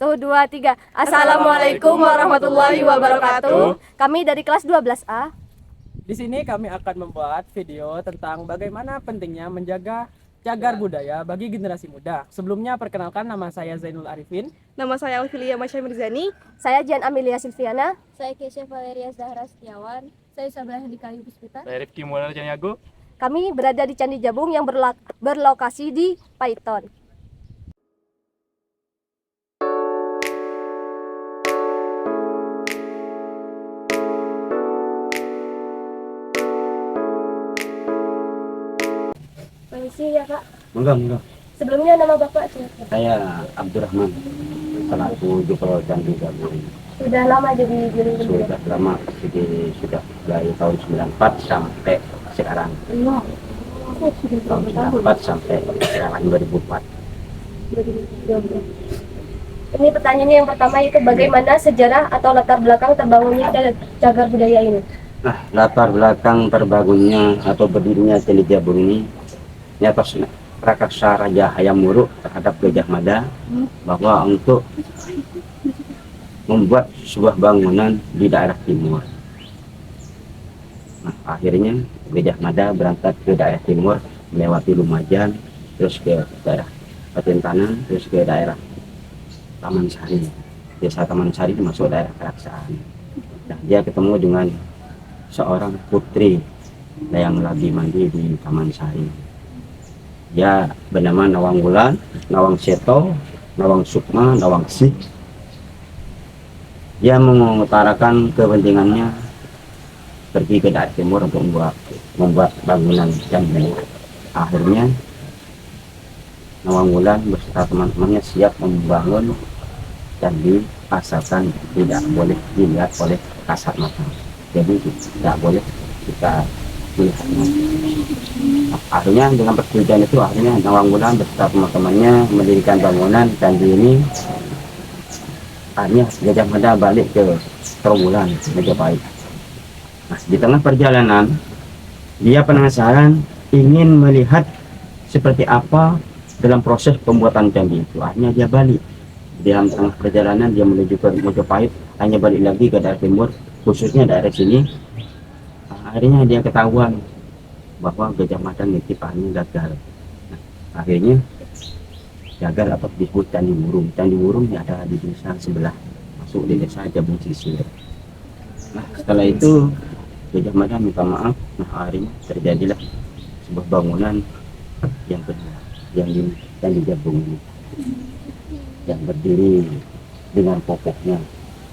Tuh, 2, 3. Assalamualaikum warahmatullahi wabarakatuh. Kami dari kelas 12A. Di sini kami akan membuat video tentang bagaimana pentingnya menjaga cagar budaya bagi generasi muda. Sebelumnya perkenalkan, nama saya Zainul Arifin. Nama saya Alfilia Masya Mirzani. Saya Jan Amelia Silviana. Saya Kesha Valeria Zahra Setiawan. Saya Sabrina Dikayu Puspita. Saya Rifki Mulyana Janiago. Kami berada di Candi Jabung yang berlokasi di Paiton. Permisi ya Kak. Enggak. Sebelumnya nama Bapak siapa? Saya Abdurrahman, selaku Jupro Candi Jabung. Sudah lama jadi guru bendera? Sudah lama, jadi sudah dari tahun 94 sampai sekarang. Iya. Tahun 94 sampai sekarang 2004. Ini pertanyaannya yang pertama itu bagaimana sejarah atau latar belakang terbangunnya cagar budaya ini? Nah, latar belakang terbangunnya atau berdirinya Candi Jabung ini atas prakarsa Raja Hayam Wuruk terhadap Gajah Mada bahwa untuk membuat sebuah bangunan di daerah timur. Nah, akhirnya Gajah Mada berangkat ke daerah timur melewati Lumajang, terus ke daerah Patintanan, terus ke daerah Taman Sari. Desa Taman Sari masuk daerah Keraksaan. Nah, dia ketemu dengan seorang putri yang lagi mandi di Taman Sari. Dia bernama Nawang Wulan, Nawang Seto, Nawang Sukma, Nawang Sih. Dia mengutarakan kepentingannya pergi ke daerah timur untuk membuat bangunan candi. Akhirnya Nawang Wulan beserta teman-temannya siap membangun candi asalkan tidak boleh dilihat oleh kasat mata. Jadi tidak boleh kita melihatnya. Akhirnya dengan persetujuan itu, akhirnya Nawang Wulan beserta teman-temannya mendirikan bangunan candi ini. Akhirnya Gajah Mada balik ke Trawulan, Majapahit. Nah, di tengah perjalanan dia penasaran ingin melihat seperti apa dalam proses pembuatan candi itu. Akhirnya dia balik. Dalam tengah perjalanan dia menuju ke Majapahit, hanya balik lagi ke daerah timur, khususnya daerah sini. Akhirnya dia ketahuan bahwa Gajah Mada nitip akhirnya gagal. Nah, akhirnya gagal apa disebut Candi Wurung. Candi Wurung ada di desa sebelah, masuk di desa Jabung Sisir. Nah, setelah itu Gajah Mada minta maaf. Nah, akhirnya terjadilah sebuah bangunan yang kedua, yang di Candi Jabung ini, yang berdiri dengan pokoknya,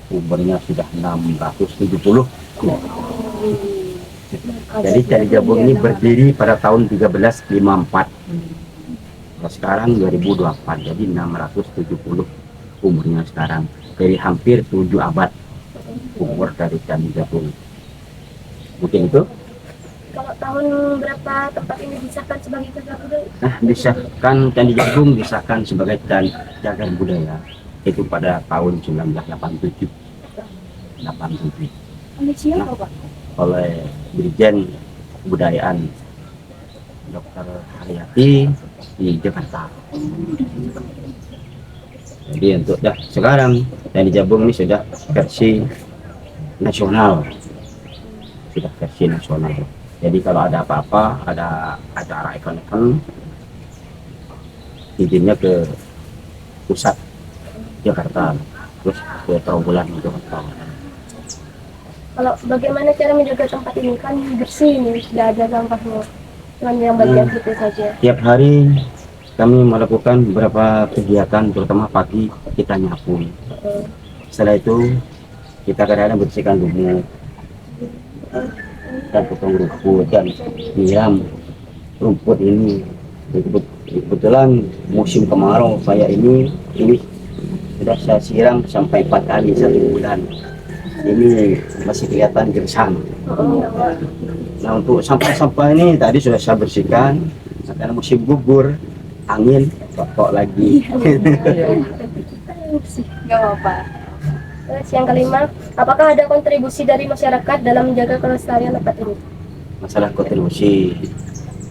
umurnya sudah 670. Jadi Candi Jabung ini berdiri pada tahun 1354. Nah, sekarang 2024, jadi 670 umurnya sekarang. Jadi hampir 7 abad umur dari Candi Jabung. Mungkin itu. Kalau tahun berapa tempat ini disahkan sebagai cagar budaya? Nah, disahkan Candi Jabung disahkan sebagai cagar budaya itu pada tahun 1987. 87. Oleh siapa, Pak? Oleh Dirjen Kebudayaan Dr. Haryati di Jakarta. Jadi untuk sekarang Candi Jabung ini sudah versi nasional, sudah versi nasional. Jadi kalau ada apa-apa, ada acara event-event, izinnya ke pusat Jakarta, terus ke Trawulan Jakarta. Kalau bagaimana cara menjaga tempat ini, kan bersih ini, tidak ada sampahnya, cuma yang bagian situ saja. Tiap hari kami melakukan beberapa kegiatan, terutama pagi kita nyapu. Setelah itu kita kadang-kadang bersihkan lumut dan potong rumput dan nyiram rumput ini. Kebetulan musim kemarau saya ini sudah saya siram sampai 4 kali 1 bulan. Ini masih kelihatan gersang. Nah, untuk sampah-sampah ini tadi sudah saya bersihkan. Karena musim gugur, angin kok lagi. Nggak apa-apa. Terus yang kelima, apakah ada kontribusi dari masyarakat dalam menjaga kelestarian tempat ini? Masalah kontribusi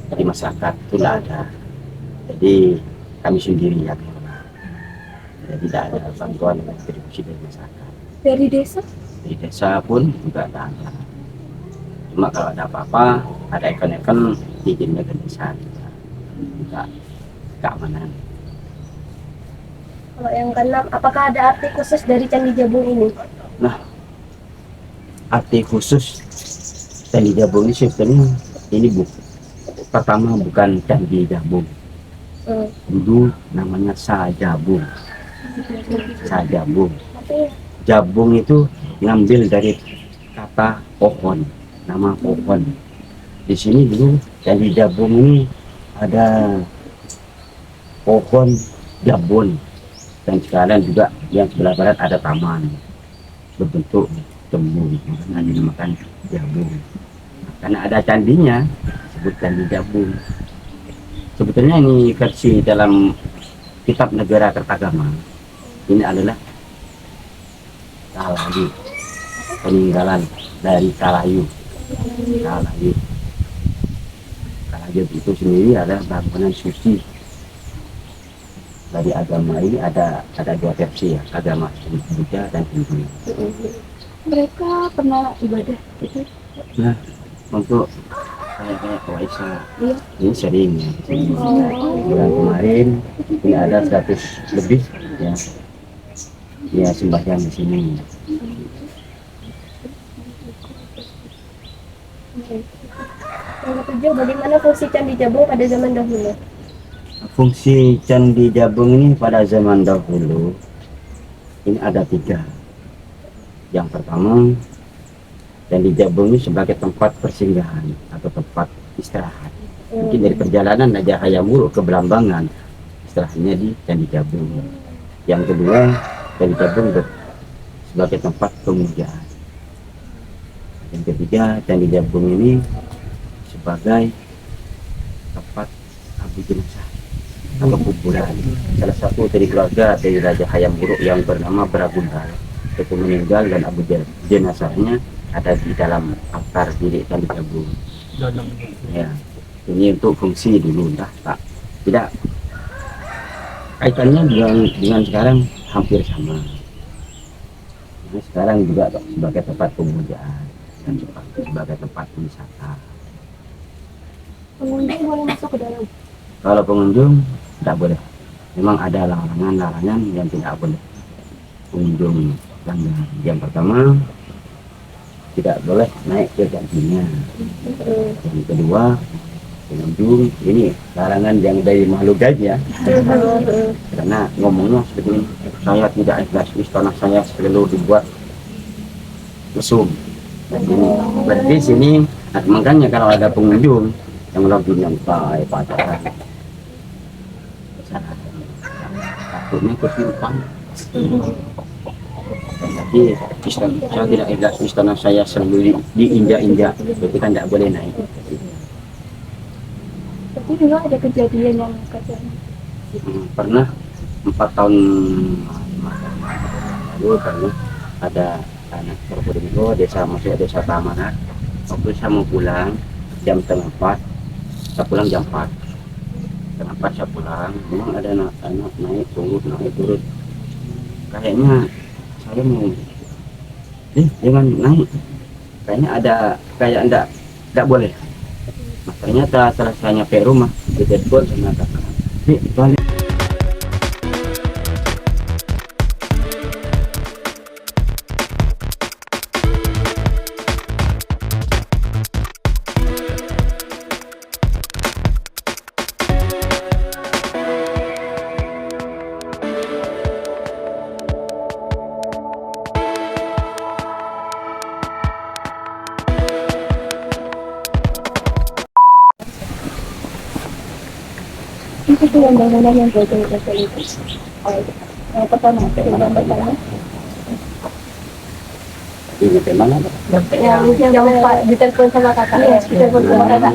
dari masyarakat itu tidak ada. Jadi kami sendiri ya. jadi tidak ada bantuan distribusi dari masyarakat. Dari desa? Di desa pun juga tidak ada. Cuma kalau ada apa-apa, ada event-event izinnya ke desa juga keamanan. Kalau yang keenam, apakah ada arti khusus dari Candi Jabung ini? Nah, arti khusus Candi Jabung ini sebenarnya ini pertama bukan Candi Jabung, dulu namanya Sajabung. Sajabung. Tapi Jabung itu ngambil dari kata pohon, nama pohon. Di sini dulu Candi Jabung ini ada pohon jabun, dan sekarang juga yang sebelah barat ada taman berbentuk tembung, makanya dinamakan Jabung. Karena ada candinya disebut Candi Jabung. Sebetulnya ini versi dalam kitab Negara Kertagama, ini adalah Kalayu, peninggalan dari Kalayu. Kalayu itu sendiri adalah bangunan suci dari agama ini. Ada dua versi ya, agama Buddha dan Hindu. mereka pernah ibadah gitu? Nah, untuk kayak Waisak Iya. ini sering ya. Bulan kemarin ini ada 100 lebih ya sembahyang di sini. Yang ketujuh, bagaimana fungsi Candi Jabung pada zaman dahulu? Fungsi Candi Jabung ini pada zaman dahulu ini ada 3. Yang pertama, Candi Jabung ini sebagai tempat persinggahan atau tempat istirahat. Mungkin dari perjalanan Raja Hayam Wuruk ke Belambangan, istirahatnya di Candi Jabung. Yang kedua, Candi Jabung sebagai tempat pemujaan. Yang ketiga, Candi Jabung ini sebagai tempat abu jenazah atau kuburan. Salah satu dari keluarga dari Raja Hayam Wuruk yang bernama Bragundal itu meninggal, dan abu jenazahnya ada di dalam altar di Candi Jabung. Ya, ini untuk fungsi dulu, tidak kaitannya dengan sekarang hampir sama. Nah, sekarang juga sebagai tempat pemujaan dan sebagai tempat wisata. Pengunjung boleh masuk ke dalam? Kalau pengunjung tidak boleh. Memang ada larangan yang tidak boleh pengunjung langgar. Yang pertama, tidak boleh naik ke gantinya. Yang kedua, pengunjung ini larangan yang dari makhluk gaib ya. Karena ngomongnya seperti ini, saya tidak ikhlas istana saya selalu dibuat mesum. Dan ini berarti sini, makanya kalau ada pengunjung yang lagi nyantai pacaran, takutnya ketiupan. Jadi saya tidak ikhlas istana saya selalu diinjak-injak, itu kan tidak boleh naik. Tapi dulu ada kejadian yang kejadian. Pernah 4 tahun lalu pernah ada anak Probolinggo, masuk desa Tamanan. Waktu saya mau pulang jam 3:30, saya pulang jam 4. 3:30 saya pulang, memang ada anak naik turun. Kayaknya saya mau, jangan naik. Kayaknya ada kayak enggak boleh. Nah, ternyata setelah saya nyampe rumah, di telepon sama kakak, balik. Itu yang bangunan yang betul-betul itu. Yang pertama, yang pertama. Ini memang ada. Yang Pak ditelepon sama kakak. Iya, ditelepon sama kakak.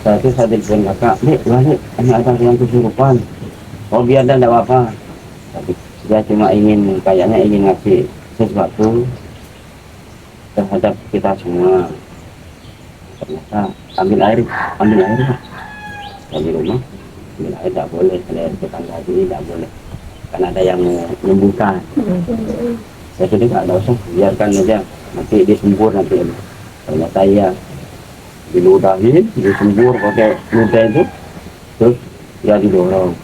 Satu saya telepon kakak, balik, ini ada yang kesurupan. Oh biar dan tidak apa-apa. Tapi dia cuma kayaknya ingin ngasih sesuatu terhadap kita semua. Ternyata ambil air Pak. Dari rumah, ambil air tidak boleh, air tetangga ini tidak boleh. akan ada yang menyembuhkan. Saya sudah nggak usah, biarkan aja, nanti dia sembuh nanti. Ternyata iya, diludahin, disembur pakai ludah itu, terus dia didorong.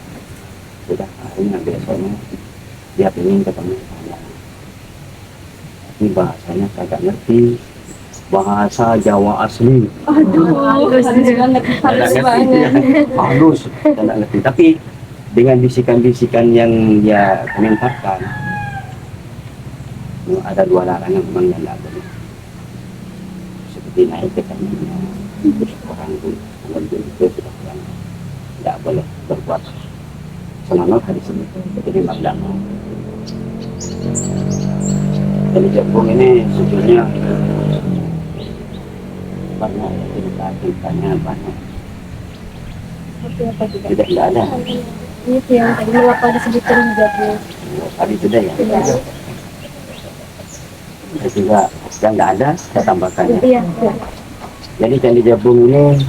Sudah akhirnya besoknya dia ingin ketemu saya. Tapi bahasanya saya nggak ngerti, bahasa Jawa asli. Halus banget. Halus banget. Halus, saya nggak ngerti. Tapi dengan bisikan-bisikan yang dia komentarkan, ada 2 larangan memang yang nggak boleh. Seperti naik ke kakinya, terus orang itu sudah yang tidak boleh berbuat senonoh hari sini. Jadi tidak mau. Jadi Jepung ini sebetulnya banyak ceritanya banyak. Tidak ada. Itu yang tadi mengapa disebutkan juga Bu. Tadi sudah ya. Saya juga yang nggak ada saya tambahkan ya. Iya. Jadi Candi Jabung ini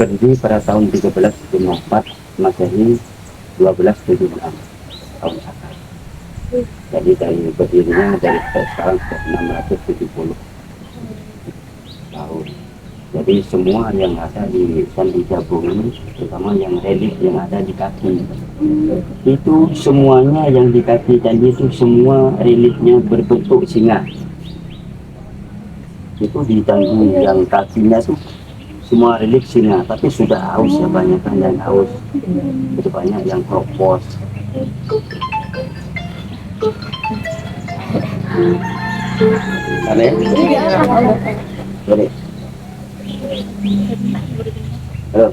berdiri pada tahun 1354 Masehi 1276 tahun Saka. Jadi dari berdirinya dari sekarang sudah 670 tahun. Jadi semua yang ada di Candi Jabung ini, terutama yang relief yang ada di kaki, itu semuanya yang di kaki candi itu semua reliefnya berbentuk singa. Itu di candi yang kakinya tuh semua relief singa, tapi sudah haus ya, banyak yang haus, itu banyak yang kropos. Ada ya? Boleh. Halo.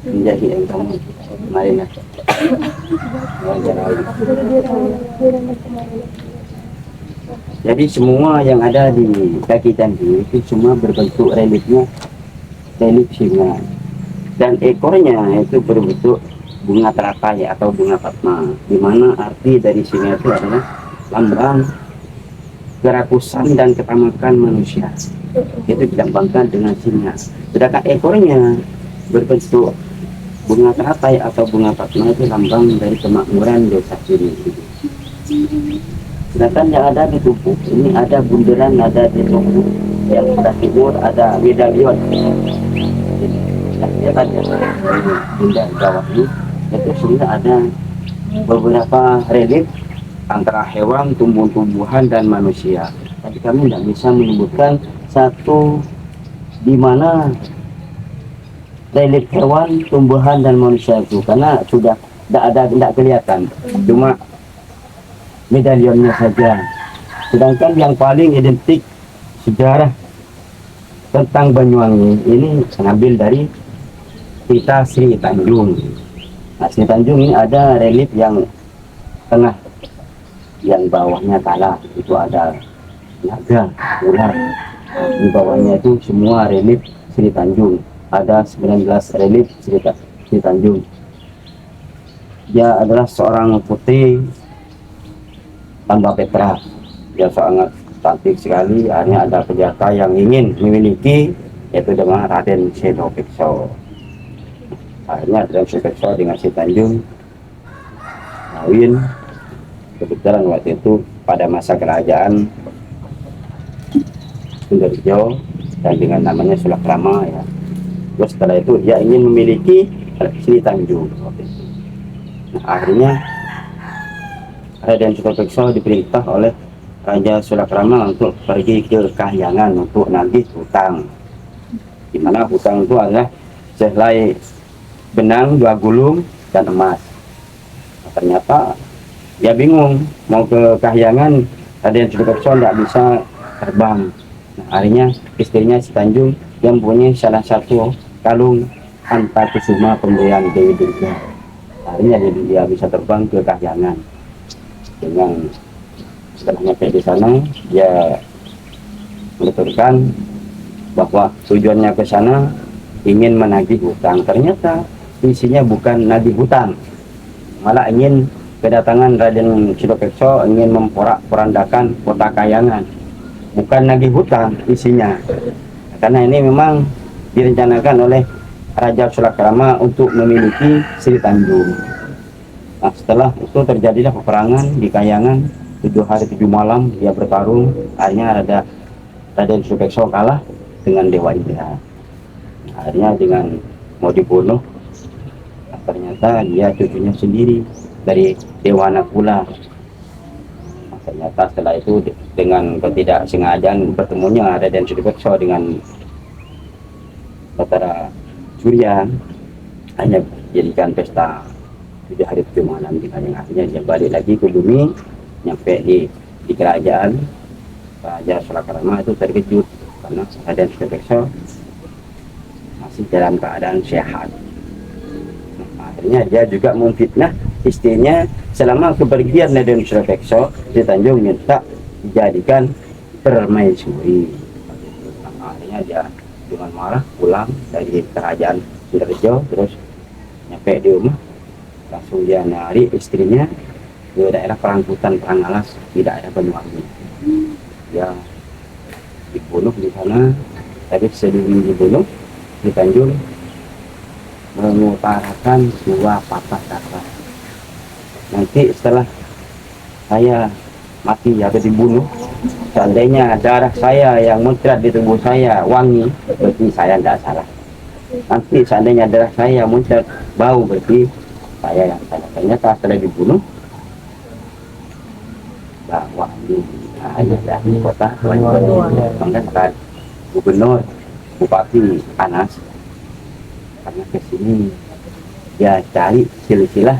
Menjadi yang kamu kemarin ya. Jadi semua yang ada di kaki candi itu semua berbentuk reliefnya relief singa, dan ekornya itu berbentuk bunga teratai atau bunga padma, di mana arti dari singa itu adalah lambang kerakusan dan ketamakan manusia. Itu dilambangkan dengan singa. Sedangkan ekornya berbentuk bunga teratai atau bunga padma, itu lambang dari kemakmuran desa ini. Sedangkan yang ada di tubuh ini ada bunderan, ada di tubuh yang sebelah timur ada medalion. Ya kan ya, bunda bawah ini itu sudah ada beberapa relief antara hewan, tumbuh-tumbuhan dan manusia. Tapi kami tidak bisa menyebutkan satu di mana relief hewan, tumbuhan dan manusia itu, karena sudah tidak kelihatan, cuma medalionnya saja. Sedangkan yang paling identik sejarah tentang Banyuwangi ini mengambil dari cerita Sri Tanjung. Nah, Sri Tanjung ini ada relief yang tengah, yang bawahnya tanah itu ada naga, ular. Di bawahnya itu semua relief Sri Tanjung. Ada 19 relief Sri Tanjung. Dia adalah seorang putri tanpa Petra. Dia sangat cantik sekali. Hanya ada penjata yang ingin memiliki, yaitu dengan Raden Senopekso. Akhirnya Raden Senopekso dengan Sri Tanjung kawin. Kebetulan waktu itu pada masa kerajaan Sundarjo dan dengan namanya Sulakrama ya. Terus setelah itu dia ingin memiliki Sri Tanjung. Nah, akhirnya Raden Senopekso diperintah oleh Raja Sulakrama untuk pergi ke Kahyangan untuk nagih hutang. Di mana hutang itu adalah sehelai benang, 2 gulung dan emas. Nah, ternyata dia bingung mau ke Kahyangan, Raden Senopekso tidak bisa terbang. Nah, akhirnya istrinya Sri Tanjung yang punya salah satu kalung Antakusuma pemberian Dewi Durga. Akhirnya dia bisa terbang ke Kahyangan. Dengan setelah sampai di sana, dia menuturkan bahwa tujuannya ke sana ingin menagih hutang. Ternyata isinya bukan nagih hutang, malah ingin kedatangan Raden Senopekso ingin memporak-porandakan kota Kahyangan. Bukan nagih hutang isinya, karena ini memang direncanakan oleh Raja Sulakrama untuk memiliki Sri Tanjung. Nah, setelah itu terjadilah peperangan di Kayangan, 7 hari 7 malam dia bertarung. Akhirnya Raden Supekso kalah dengan Dewa Indra. Akhirnya dengan mau dibunuh, nah, ternyata dia cucunya sendiri dari Dewa Nakula. Nah, ternyata setelah itu dengan ketidaksengajaan bertemunya Raden Supekso dengan Batara Surya, hanya jadikan pesta 7 hari 7 malam di Kayangan. Akhirnya dia balik lagi ke bumi, nyampe di kerajaan. Raja Sulakrama itu terkejut karena Raden Supekso masih dalam keadaan sehat. Nah, akhirnya dia juga memfitnah istrinya. Selama kepergian Raden Supekso, Sri Tanjung minta dijadikan permaisuri. Nah, akhirnya dia dengan marah pulang dari kerajaan Sidoarjo, terus nyampe di rumah langsung dia nyari istrinya ke daerah Perangkutan Perangalas di daerah Banyuwangi. Dia dibunuh di sana, tapi sebelum dibunuh Sri Tanjung mengutarakan 2 patah kata. Nanti setelah saya mati atau dibunuh, seandainya darah saya yang muncrat di tubuh saya wangi, berarti saya tidak salah. Nanti seandainya darah saya muncrat bau, berarti saya yang salah. Ternyata setelah dibunuh bahwa ada di kota mengatakan gubernur bupati Anas karena kesini dia cari silsilah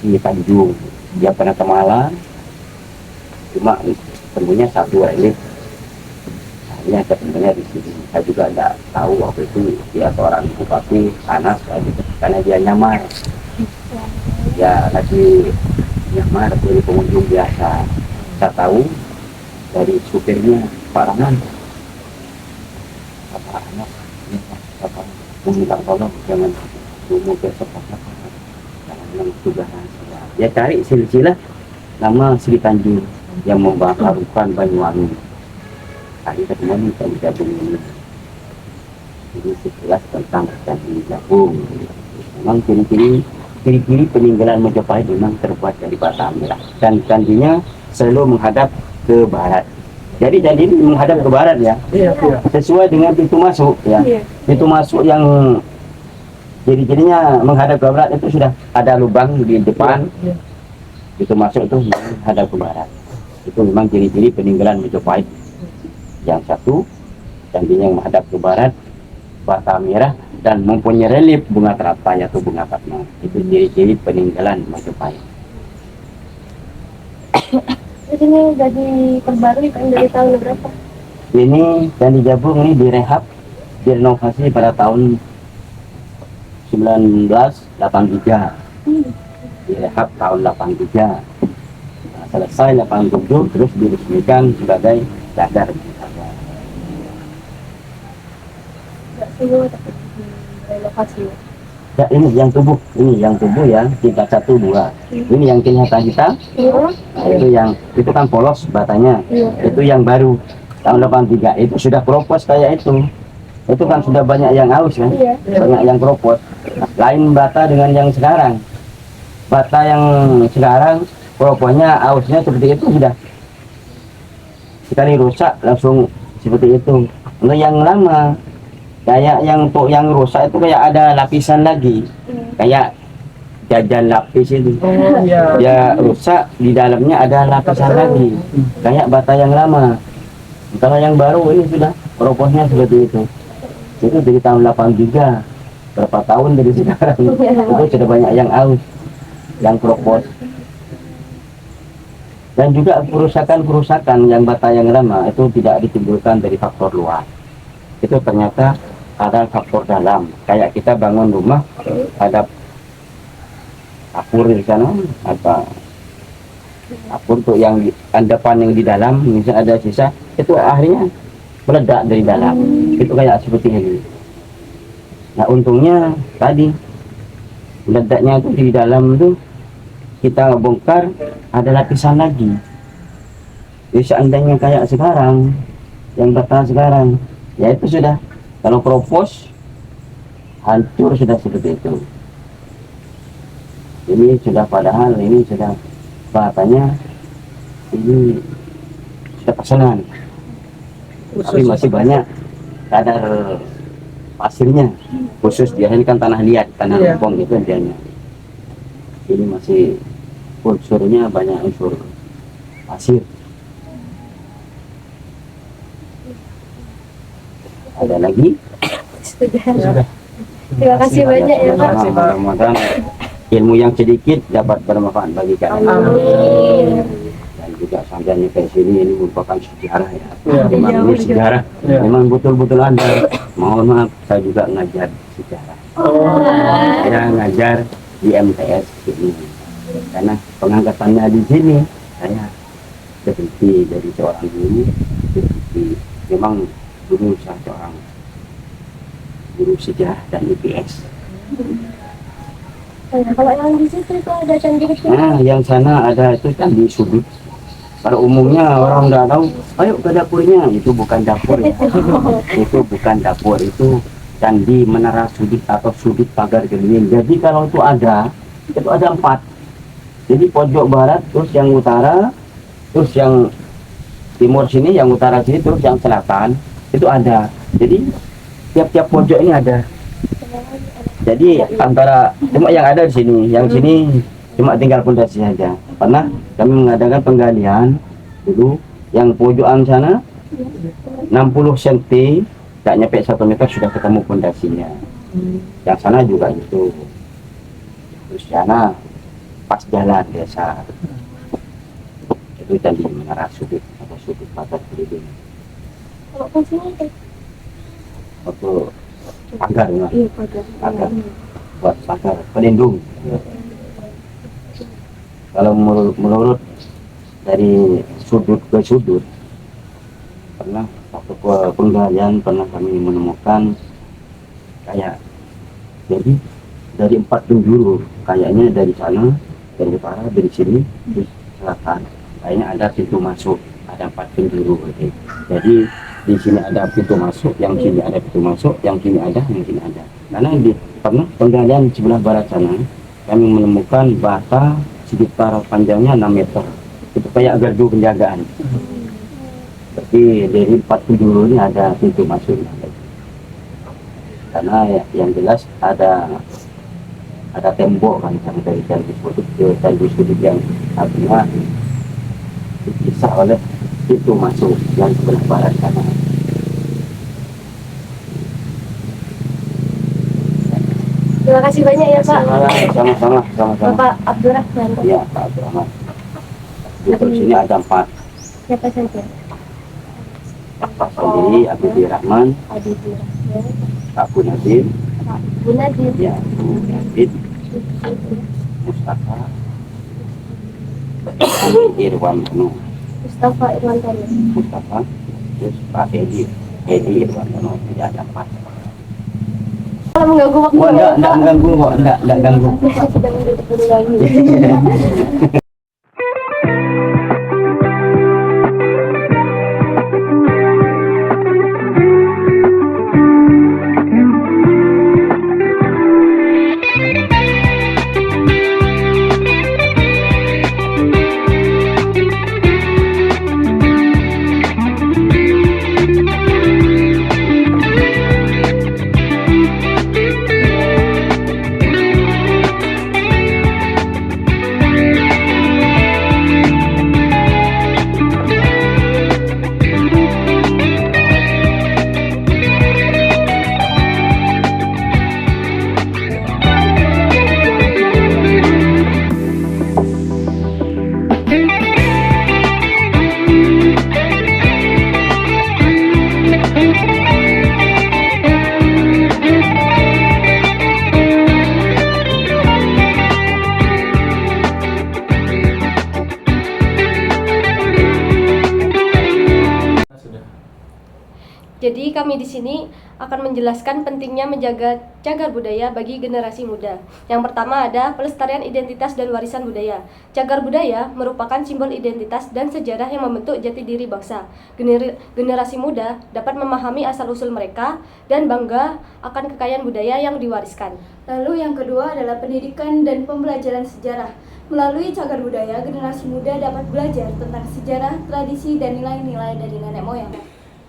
di Tanjung. Dia pernah ke Malang, cuma temunya 1 elit. Akhirnya ketemunya di sini. Saya juga tidak tahu waktu itu dia seorang bupati Anas karena dia nyamar. Dia lagi nyamar dari pengunjung biasa. Saya tahu dari supirnya Pak Rahman. Pak Rahman meminta tolong jangan umum besok-besok, jangan tugas. Dia cari silsilah nama Sri Tanjung yang membaharukan Banyuwangi. Tadi ketemu di Jabung ini. Ini sekilas tentang Candi Jabung. Memang ciri-ciri peninggalan Majapahit memang terbuat dari bata merah dan candinya selalu menghadap ke barat. Jadi candi ini menghadap ke barat ya. Sesuai dengan pintu masuk ya. Pintu masuk yang ciri-cirinya menghadap ke barat itu sudah ada lubang di depan. Pintu masuk itu menghadap ke barat. Itu memang ciri-ciri peninggalan Majapahit. Yang satu, candinya yang menghadap ke barat, bata merah dan mempunyai relief bunga teratai atau bunga padma. Itu ciri-ciri peninggalan Majapahit. Ini udah diperbarui kan dari tahun berapa? Ini Candi Jabung ini direhab, direnovasi pada tahun 1983. Direhab tahun 83. Nah, selesai 87 terus diresmikan sebagai cagar. Nggak semua tapi renovasi. Ya ini yang tubuh ya, tingkat 1, 2. Ini yang kelihatan hitam. Nah, itu kan polos batanya. Itu yang baru tahun 83 itu sudah kropos kayak itu. Itu kan sudah banyak yang aus kan, banyak yang kropos. Nah, lain bata dengan yang sekarang. Bata yang sekarang kroposnya ausnya seperti itu sudah sekali rusak langsung seperti itu. Untuk yang lama kayak yang untuk yang rusak itu kayak ada lapisan lagi, kayak jajan lapis itu. Dia rusak di dalamnya ada lapisan lagi, kayak bata yang lama. Kalau yang baru ini sudah kroposnya seperti itu. Itu dari tahun 83, berapa tahun dari sekarang itu sudah banyak yang aus, yang kropos. Dan juga kerusakan yang bata yang lama itu tidak ditimbulkan dari faktor luar. Itu ternyata ada faktor dalam. Kayak kita bangun rumah, ada dapur di sana, apa dapur untuk yang depan yang di dalam, misalnya ada sisa, itu akhirnya meledak dari dalam. Itu kayak seperti ini. Nah untungnya tadi meledaknya itu di dalam itu kita bongkar ada lapisan lagi. Jadi seandainya kayak sekarang yang bata sekarang, ya itu sudah kalau kropos hancur sudah seperti itu. Ini sudah, padahal ini sudah katanya ini sudah pesanan, tapi masih banyak kadar pasirnya, khusus dia ini kan tanah liat, tanah Iya. lempong itu dianya. Ini masih unsurnya banyak unsur pasir. Ada lagi? Sudah. Terima kasih banyak ya Pak. kasih, Pak. Mudah-mudahan ilmu yang sedikit dapat bermanfaat bagi kalian. Amin. Dan juga sampai ke sini ini merupakan sejarah ya. Iya. Memang ini sejarah. Iya. Memang betul-betul ada. Mohon maaf, saya juga ngajar sejarah. Saya ngajar di MTS ini. Karena pengangkatannya di sini, saya berhenti dari seorang guru. Berhenti. Memang dulu saya seorang guru sejarah dan IPS. Nah, kalau yang di situ itu ada candi kecil. Nah, yang sana ada itu kan di sudut. Pada umumnya orang nggak tahu, ayo ke dapurnya. Itu bukan dapur ya. Itu bukan dapur, itu candi menara sudut atau sudut pagar keliling. Jadi kalau itu ada 4. Jadi pojok barat, terus yang utara, terus yang timur sini, yang utara sini, terus yang selatan itu ada. Jadi tiap-tiap pojok ini ada. Jadi antara cuma yang ada di sini, yang sini cuma tinggal pondasi saja. Pernah kami mengadakan penggalian dulu, yang pojokan sana 60 cm, tak nyampe 1 meter sudah ketemu pondasinya. Yang sana juga itu. Terus sana pas jalan biasa. Itu tadi menara sudut atau sudut pagar keliling. Kalau fungsinya itu. Waktu pagar, ya. Iya, pagar. Buat pagar pelindung. Kalau menurut dari sudut ke sudut, pernah waktu penggalian pernah kami menemukan kayak, jadi dari 4 penjuru, kayaknya dari sana, dari utara, dari sini, di selatan, kayaknya ada pintu masuk, ada 4 penjuru. Jadi di sini ada pintu masuk, yang sini ada pintu masuk, yang sini ada, yang sini ada. Karena pernah penggalian di sebelah barat sana, kami menemukan bata sekitar panjangnya 6 meter. Itu kayak gardu penjagaan. Jadi dari 4 penjuru ini ada pintu masuk. Karena yang jelas ada tembok kan, dari candi sudut ke candi sudut yang artinya dipisah oleh pintu masuk yang sebelah barat sana. Terima kasih banyak ya Pak. Sama-sama. Bapak Abdurrahman. Ya, Pak Abdurrahman. Di sini ada 4. Siapa saja? Pak sendiri, Abdul Rahman, Adi Rahman, Pak Bu Nadir, Pak Bu Nadir, ya, Bu David, Mustafa, Irwan Manu, Mustafa Irwantano. Mustafa, terus Pak Edi Irwan Manu. Tidak ada 4. Kalau mengganggu waktu Oh, ya, enggak Pak. mengganggu kok, enggak ganggu. Saya sedang duduk mengganggu. kami di sini akan menjelaskan pentingnya menjaga cagar budaya bagi generasi muda. Yang pertama ada pelestarian identitas dan warisan budaya. Cagar budaya merupakan simbol identitas dan sejarah yang membentuk jati diri bangsa. Generasi muda dapat memahami asal-usul mereka dan bangga akan kekayaan budaya yang diwariskan. Lalu yang kedua adalah pendidikan dan pembelajaran sejarah. Melalui cagar budaya, generasi muda dapat belajar tentang sejarah, tradisi, dan nilai-nilai dari nenek moyang.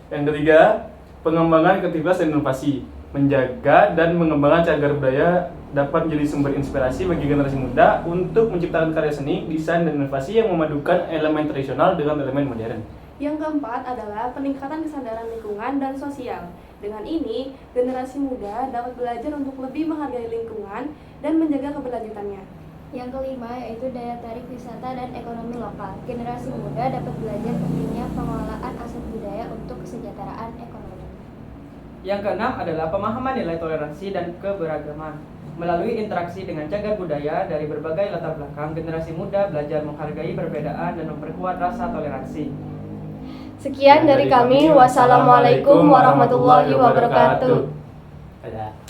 Yang ketiga, pengembangan kreativitas dan inovasi. Menjaga dan mengembangkan cagar budaya dapat menjadi sumber inspirasi bagi generasi muda untuk menciptakan karya seni, desain, dan inovasi yang memadukan elemen tradisional dengan elemen modern. Yang keempat adalah peningkatan kesadaran lingkungan dan sosial. Dengan ini, generasi muda dapat belajar untuk lebih menghargai lingkungan dan menjaga keberlanjutannya. Yang kelima yaitu daya tarik wisata dan ekonomi lokal. Generasi muda dapat belajar pentingnya pengelolaan aset budaya untuk kesejahteraan ekonomi. Yang keenam adalah pemahaman nilai toleransi dan keberagaman. Melalui interaksi dengan cagar budaya dari berbagai latar belakang, generasi muda belajar menghargai perbedaan dan memperkuat rasa toleransi. Sekian dari kami. Wassalamualaikum warahmatullahi wabarakatuh. Dadah.